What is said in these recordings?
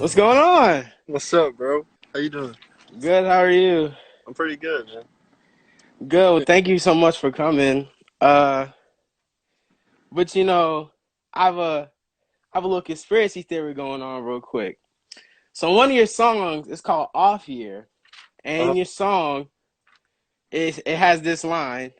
What's going on? What's up, bro? How you doing? Good, how are you? I'm pretty good, man. Good. Well, thank you so much for coming. Uh, but I've a I've a little conspiracy theory going on real quick. So one of your songs is called Off Year, and Uh-huh. in your song it has this line.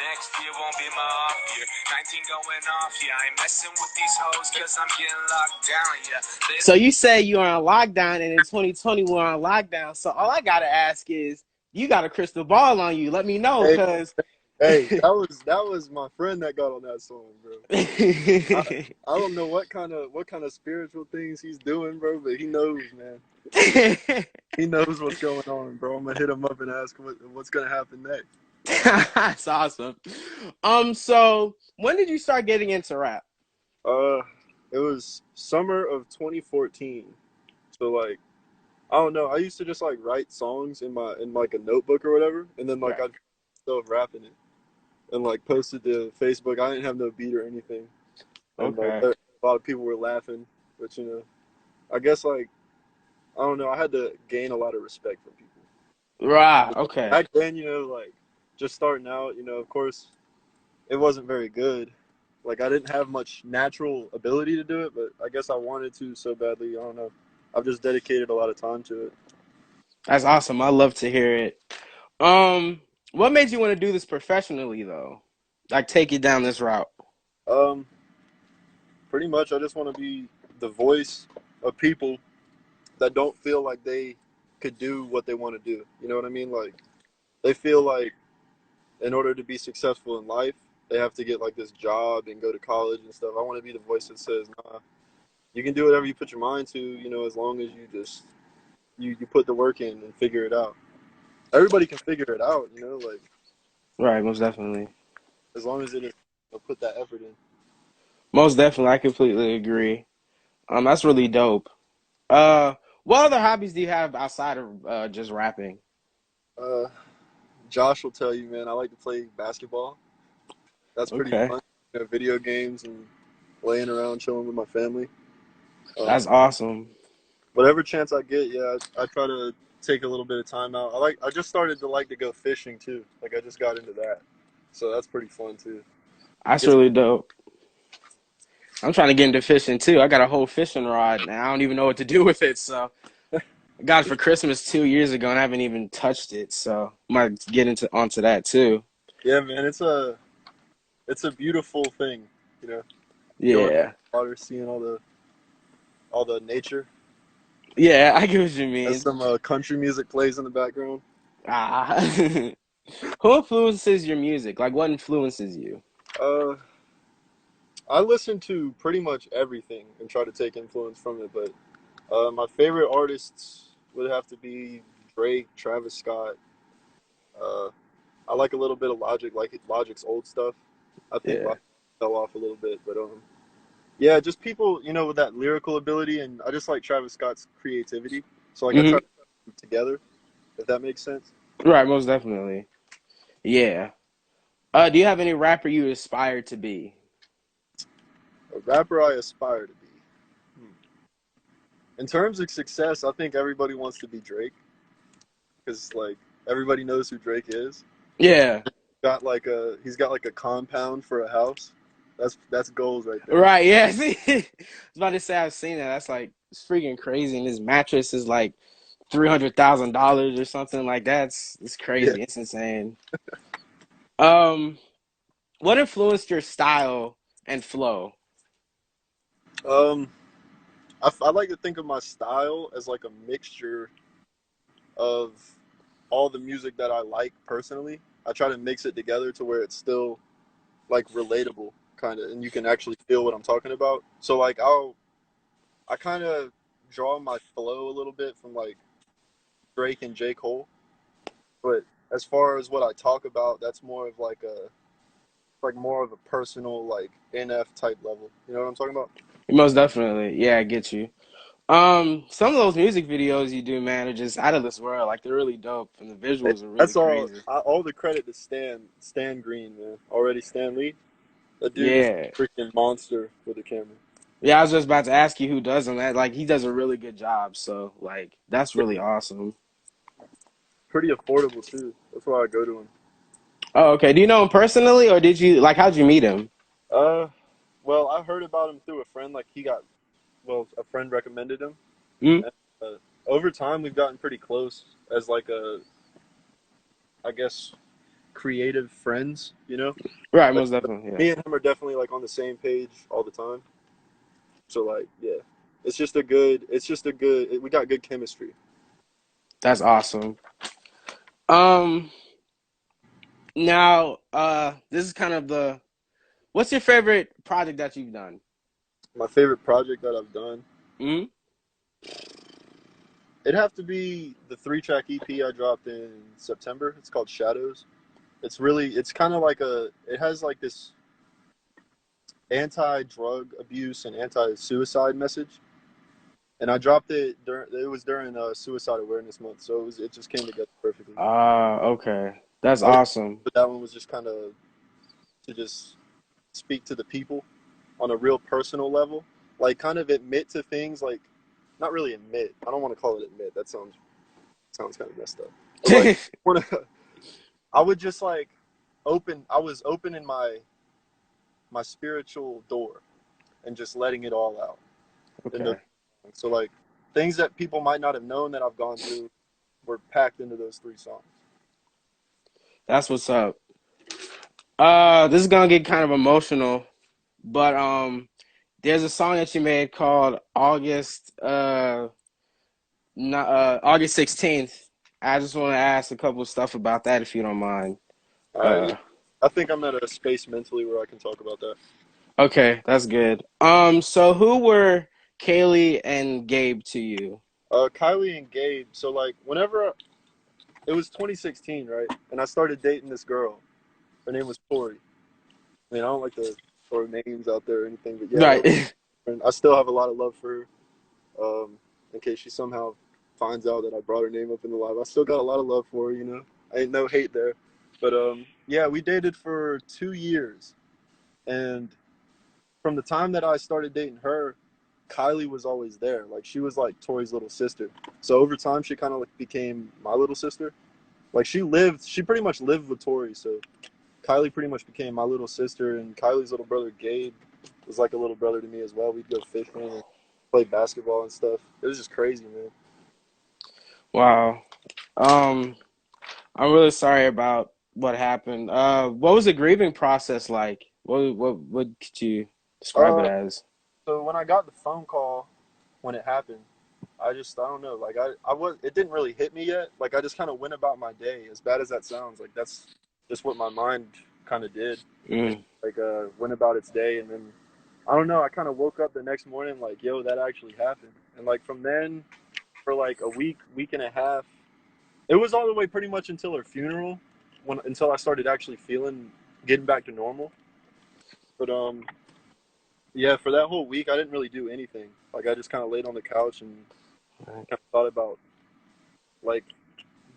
Next year won't be my off year. 19 going off, yeah. I ain't messing with these hoes cause I'm getting locked down, yeah. So you say you're on lockdown, and in 2020 we're on lockdown. So all I gotta ask is, you got a crystal ball on you. Let me know, Hey, cause hey, that was my friend that got on that song, bro. I don't know what kind of spiritual things he's doing, bro, but he knows, man. He knows what's going on, bro. I'm gonna hit him up and ask what's gonna happen next. That's awesome. So when did you start getting into rap? Uh, it was summer of 2014. So like, I don't know. I used to just like write songs in like a notebook or whatever, and then like Right. I'd myself rapping it and like posted to Facebook. I didn't have no beat or anything, and like Okay. a lot of people were laughing, but I guess like I don't know. I had to gain a lot of respect from people. Right. Okay. Back then, like just starting out, of course, it wasn't very good. Like I didn't have much natural ability to do it, but I guess I wanted to so badly. I don't know. I've just dedicated a lot of time to it. That's awesome. I love to hear it. What made you want to do this professionally though? Like take it down this route. Um, Pretty much, I just want to be the voice of people that don't feel like they could do what they want to do. You know what I mean? Like they feel like in order to be successful in life, they have to get like this job and go to college and stuff. I want to be the voice that says, "Nah, you can do whatever you put your mind to. As long as you just you put the work in and figure it out. Everybody can figure it out. Like Right, most definitely. as long as it is put that effort in." Most definitely, I completely agree. That's really dope. What other hobbies do you have outside of just rapping? Uh, Josh will tell you, man. I like to play basketball. That's pretty Okay. fun. Video games and laying around chilling with my family. That's Um, awesome. Whatever chance I get, yeah, I try to take a little bit of time out. I just started to like to go fishing too. Like I just got into that, so that's pretty fun too. That's Gets really dope. I'm trying to get into fishing too. I got a whole fishing rod and I don't even know what to do with it. So I got it for Christmas 2 years ago and I haven't even touched it. So I might get into onto that too. Yeah, man, it's a beautiful thing. You know, going out Yeah. in the water, seeing all the nature. Yeah, I get what you As mean. some country music plays in the background. Ah. Who influences your music? Like what influences you? Uh, I listen to pretty much everything and try to take influence from it, but my favorite artists would have to be Drake, Travis Scott. Uh, I like a little bit of Logic, like Logic's old stuff. I think Yeah. Logic fell off a little bit, but yeah, just people, with that lyrical ability, and I just like Travis Scott's creativity. So like I try Hmm. to put them together, if that makes sense. Right, most definitely. Yeah. Do you have any rapper you aspire to be? A rapper I aspire to be. Hmm. In terms of success, I think everybody wants to be Drake because like everybody knows who Drake is. Yeah. He's got like a compound for a house. That's goals right there. Right, yeah. See, I was about to say I've seen that. That's like it's freaking crazy. And his mattress is like $300,000 or something like that. It's Yeah. crazy. It's insane. Um, what influenced your style and flow? Um, I like to think of my style as like a mixture of all the music that I like personally. I try to mix it together to where it's still like relatable, kind of, and you can actually feel what I'm talking about. So like I kind of draw my flow a little bit from like Drake and J Cole, but as far as what I talk about, that's more of like more of a personal like NF type level. You know what I'm talking about? Most definitely. Yeah, I get you. Some of those music videos you do, man, are just out of this world. Like they're really dope, and the visuals are really That's all. crazy. All the credit to Stan Green, man. Already Stan Lee. That dude is Yeah. a freaking monster with the camera. Yeah, I was just about to ask you who does them. That like he does a really good job. So like that's Yeah, really awesome. pretty affordable too. That's why I go to him. Oh, okay. Do you know him personally, or did you like how'd you meet him? Uh, well, I heard about him through a friend. Like he got, well, a friend recommended him, Mm? and over time we've gotten pretty close as like I guess, creative friends. You know, Right, like most definitely. Yeah, me and him are definitely like on the same page all the time. So like, yeah, we got good chemistry. that's awesome. Um, now, this is kind of the. What's your favorite project that you've done? My favorite project that I've done, Mm? it'd have to be the 3-track EP I dropped in September. It's called Shadows. It's kind of like it has like this anti-drug abuse and anti-suicide message. And I dropped it was during Suicide Awareness Month, so it just came together perfectly. Okay, that's I just, awesome. but that one was just kind of to just speak to the people on a real personal level, like kind of admit to things, like not really admit. I don't want to call it admit. That sounds kind of messed up. But like, I would just like open. I was opening my spiritual door and just letting it all out. In those, Okay, so like things that people might not have known that I've gone through were packed into those 3 songs. that's what's up. This is gonna get kind of emotional, but there's a song that you made called August 16th. I just want to ask a couple of stuff about that if you don't mind. Yeah, Uh, I think I'm at a space mentally where I can talk about that. okay, that's good. So who were Kaylee and Gabe to you? Kylie and Gabe. So like whenever it was 2016, right, and I started dating this girl. Her name was Tori. I mean, I don't like to throw names out there or anything, but yeah, Right. I still have a lot of love for her. In case she somehow finds out that I brought her name up in the live, I still got a lot of love for her. Ain't no hate there. But yeah, we dated for 2 years, and from the time that I started dating her, Kylie was always there. Like she was like Tori's little sister. So over time, she kind of like became my little sister. Like she pretty much lived with Tori. So Kylie pretty much became my little sister, and Kylie's little brother Gabe was like a little brother to me as well. We'd go fishing and play basketball and stuff. It was just crazy, man. Wow. Um, I'm really sorry about what happened. What was the grieving process like? What could you describe it Uh, as? so when I got the phone call when it happened, I don't know. Like I was it didn't really hit me yet. Like I just kind of went about my day. As bad as that sounds, like that's just what my mind kind of did. It Mm, like went about its day, and then I don't know. I kind of woke up the next morning like, yo, that actually happened. And like from then for like a week and a half, it was all the way pretty much until her funeral, until I started actually feeling getting back to normal. But yeah, for that whole week, I didn't really do anything. Like I just kind of laid on the couch and right. kind of thought about like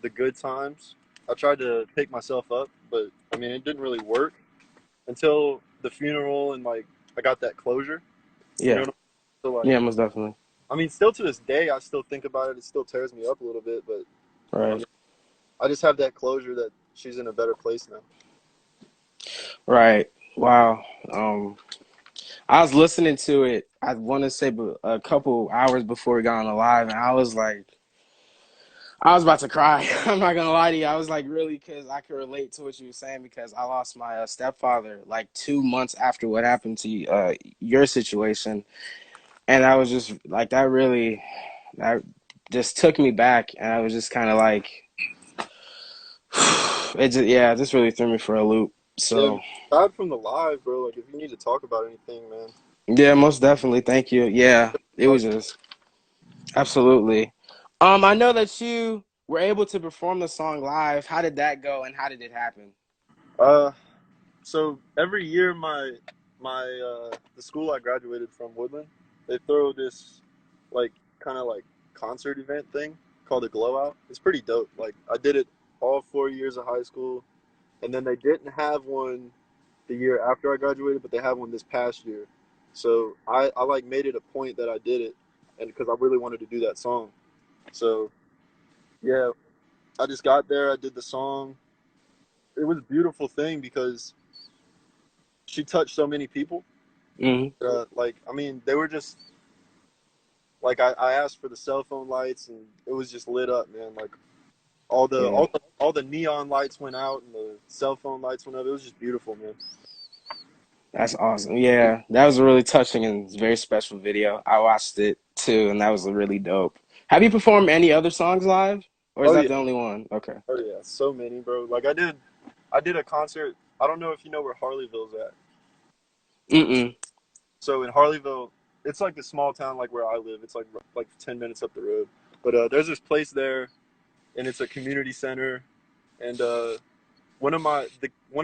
the good times. I tried to pick myself up, but I mean, it didn't really work until the funeral and like I got that closure. You know Yeah. what I mean? So like, Yeah, most definitely. I mean, still to this day, I still think about it. It still tears me up a little bit, but I Right. mean, I just have that closure that she's in a better place now. Right. Wow. I was listening to it. I want to say a couple hours before we got on the live, and I was like, I was about to cry. I'm not gonna lie to you. I was like, really, because I could relate to what you were saying because I lost my stepfather like 2 months after what happened to your situation, and I was just like, that just took me back, and I was just kind of like, it just really threw me for a loop. Yeah, So aside from the live, bro, like if you need to talk about anything, man. yeah, most definitely. Thank you. Yeah, it was just absolutely. I know that you were able to perform the song live. How did that go, and how did it happen? Uh, so every year, the school I graduated from, Woodland, they throw this like kind of like concert event thing called a glow out. It's pretty dope. Like I did it all 4 years of high school, and then they didn't have one the year after I graduated, but they had one this past year. So I like made it a point that I did it, and because I really wanted to do that song. So yeah, I just got there. I did the song. It was a beautiful thing because she touched so many people. Hmm. Like I mean, they were just like I asked for the cell phone lights, and it was just lit up, man. Like Yeah, all the neon lights went out, and the cell phone lights went up. It was just beautiful, man. that's awesome. Yeah, that was a really touching and very special video. I watched it too, and that was really dope. Have you performed any other songs live, or is Oh that yeah, the only one? Okay. oh yeah, so many, bro. Like I did a concert. I don't know if you know where Harleyville's at. Mm-mm. So in Harleyville, it's like a small town like where I live. It's like 10 minutes up the road. But there's this place there, and it's a community center. And one of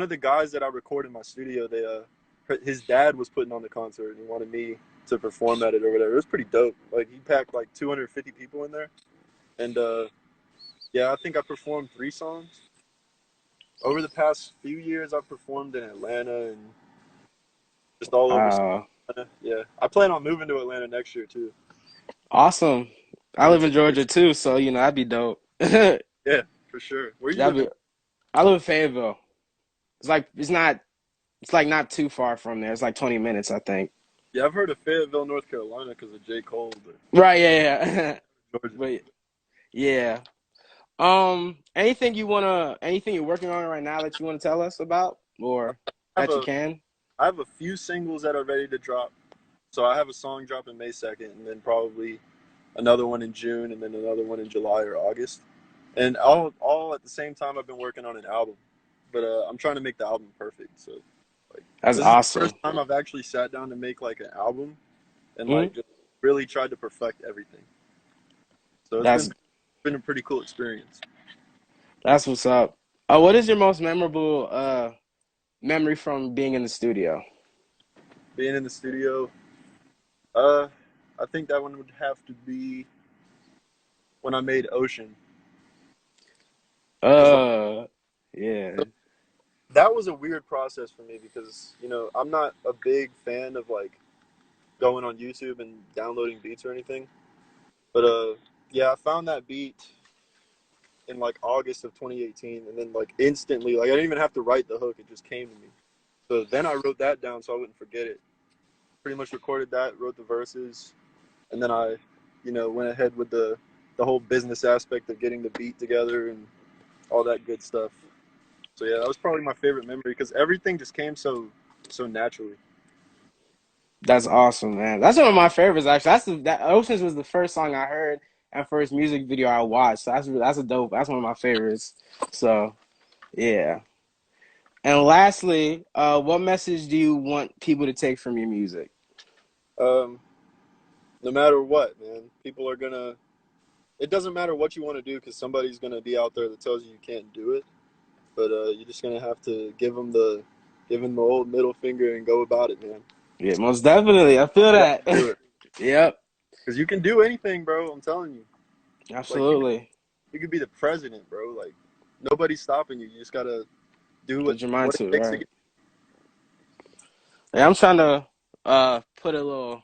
the guys that I record in my studio, his dad was putting on the concert and he wanted me to perform at it over there. It was pretty dope. Like he packed like 250 people in there, and yeah, I think I performed 3 songs over the past few years. I've performed in Atlanta and just all over. Uh, Yeah, I plan on moving to Atlanta next year too. awesome. I Once live it in gets, Georgia too, so that'd be dope. That'd yeah, for sure. Where you living? be. I live in Fayetteville. It's like not too far from there. It's like 20 minutes, I think. Yeah, I've heard of Fayetteville, North Carolina, because of J. Cole, but Right, yeah, yeah. Georgia. But yeah. Anything you're working on right now that you want to tell us about or I have that you a can? I have a few singles that are ready to drop. So I have a song dropping May 2nd, and then probably another one in June, and then another one in July or August. And all at the same time, I've been working on an album, but I'm trying to make the album perfect. So like That's this is the awesome. first time I've actually sat down to make like an album and Hmm. like just really tried to perfect everything. So it's That's been a pretty cool experience. that's what's up. What is your most memorable memory from being in the studio? Being in the studio, uh, I think that one would have to be when I made Ocean, because Uh, yeah. that was a weird process for me because I'm not a big fan of like going on YouTube and downloading beats or anything. But yeah, I found that beat in like August of 2018, and then like instantly, like I didn't even have to write the hook; it just came to me. So then I wrote that down so I wouldn't forget it. Pretty much recorded that, wrote the verses, and then I, went ahead with the whole business aspect of getting the beat together and all that good stuff. So yeah, that was probably my favorite memory because everything just came so naturally. That's awesome, man. That's one of my favorites actually. That Oceans was the first song I heard and first music video I watched. So that's a dope. That's one of my favorites. So yeah. And lastly, what message do you want people to take from your music? Um, no matter what, man, people are gonna. It doesn't matter what you want to do because somebody's gonna be out there that tells you can't do it. But you're just gonna have to give them the old middle finger and go about it, man. Yeah, most definitely. I feel You that. gotta do it Yep, because you can do anything, bro. I'm telling you. Like absolutely. you could be the president, bro. Like nobody's stopping you. You just gotta do Put your mind what to it it, takes to right? get. Yeah, I'm trying to put a little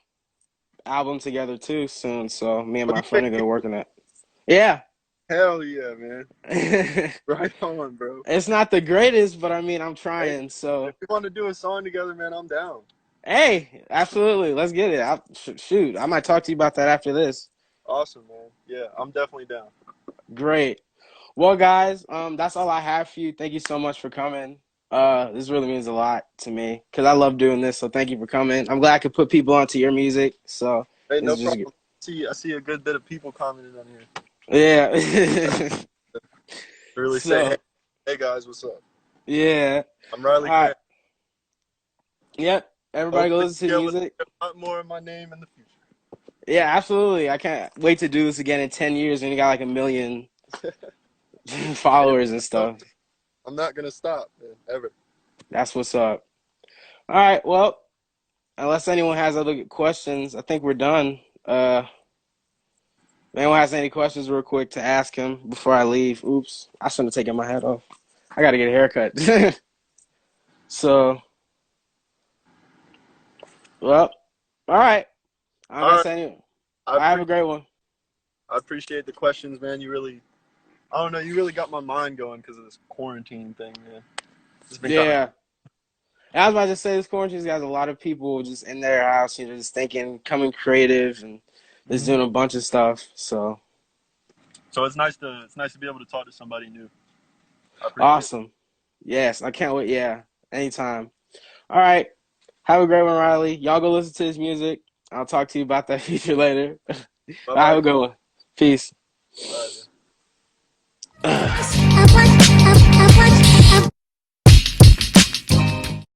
album together too soon. So me and Oh, my you friend make are gonna music? work on that. Yeah. Hell yeah, man. Right on, bro. It's not the greatest, but I mean, I'm Hey, trying. So, if we want to do a song together, man, I'm down. hey, absolutely. Let's get it. Shoot, I might talk to you about that after this. Awesome, man. Yeah, I'm definitely down. Great. Well, guys, that's all I have for you. Thank you so much for coming. This really means a lot to me because I love doing this. So thank you for coming. I'm glad I could put people onto your music. So Hey, no it's just good. problem. I see a good bit of people commenting on here. Yeah. Really say, So hey guys, what's up? yeah. I'm All Riley right. Krantz. Yep. Everybody go Hopefully, listen be to the able to music. hear a lot more of my name in the Yeah, absolutely. I can't wait to do this again in 10 years when you got like a million future. Hey, followers and stuff. I'm not gonna stop, man, ever. That's what's up. All right. Well, unless anyone has other questions, I think we're done. If anyone has any questions, real quick, to ask him before I leave. Oops, I shouldn't have taken my hat off. I got to get a haircut. So, well, All right. I don't All got to right. say anything. I I have a appreciate great one. I appreciate the questions, man. You really, I don't know, you really got my mind going because of this quarantine thing, man. It's been kind of. Yeah. And I was about to say this quarantine got a lot of people just in their house, just thinking, coming creative, and just Mhm. doing a bunch of stuff. So So it's nice to be able to talk to somebody new. I appreciate it. awesome. Yes, I can't wait. Yeah, anytime. All right. Have a great one, Riley. Y'all go listen to his music. I'll talk to you about that feature later. Bye Have bye. a good one. Peace. Bye. I want